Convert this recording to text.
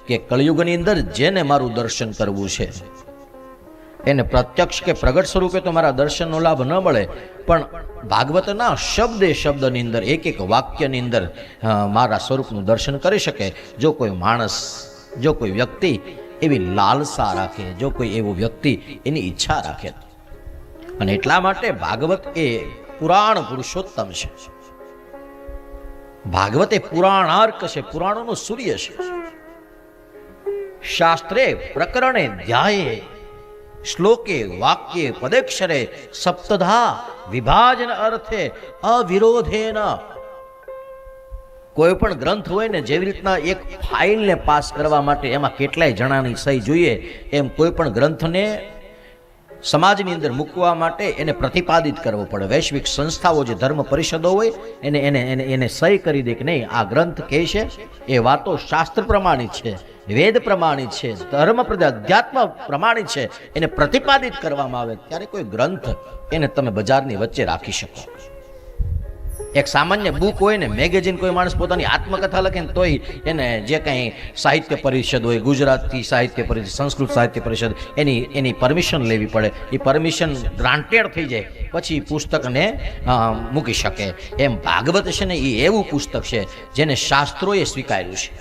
કે કળિયુગની અંદર જેને મારું દર્શન કરવું છે એને પ્રત્યક્ષ કે પ્રગટ સ્વરૂપે તો મારા દર્શનનો લાભ ન મળે, પણ ભાગવતના શબ્દે શબ્દની અંદર એક એક વાક્યની અંદર મારા સ્વરૂપનું દર્શન કરી શકે જો કોઈ માણસ, જો કોઈ વ્યક્તિ એવી લાલસા રાખે, જો કોઈ એવો વ્યક્તિ એની ઈચ્છા રાખે. અને એટલા માટે ભાગવત એ પુરાણ પુરુષોત્તમ છે. ભાગવત એ પુરાણાર્ક છે, પુરાણોનો સૂર્ય છે. શાસ્ત્રે પ્રકરણે ધ્યાયે શ્લોકે વાક્યે પદેક્ષરે સપ્તધા વિભાજન અર્થે અવિરોધેન. કોઈ પણ ગ્રંથ હોય ને, જેવી રીતના એક ફાઇલને પાસ કરવા માટે એમાં કેટલાય જણાની સહી જોઈએ, એમ કોઈ પણ ગ્રંથને સમાજની અંદર મૂકવા માટે એને પ્રતિપાદિત કરવો પડે. વૈશ્વિક સંસ્થાઓ જે ધર્મ પરિષદો હોય એને સહી કરી દે કે નહીં, આ ગ્રંથ કહે છે એ વાતો શાસ્ત્ર પ્રમાણિત છે, વેદ પ્રમાણિત છે, ધર્મ અધ્યાત્મ પ્રમાણિત છે, એને પ્રતિપાદિત કરવામાં આવે ત્યારે કોઈ ગ્રંથ એને તમે બજારની વચ્ચે રાખી શકો. એક સામાન્ય બુક હોય ને, મેગેઝિન, કોઈ માણસ પોતાની આત્મકથા લખે ને તોય એને જે કંઈ સાહિત્ય પરિષદ હોય, ગુજરાતી સાહિત્ય પરિષદ, સંસ્કૃત સાહિત્ય પરિષદ, એની પરમિશન લેવી પડે. એ પરમિશન ગ્રાન્ટેડ થઈ જાય પછી પુસ્તકને મૂકી શકે. એમ ભાગવત છે ને એ એવું પુસ્તક છે જેને શાસ્ત્રોએ સ્વીકાર્યું છે.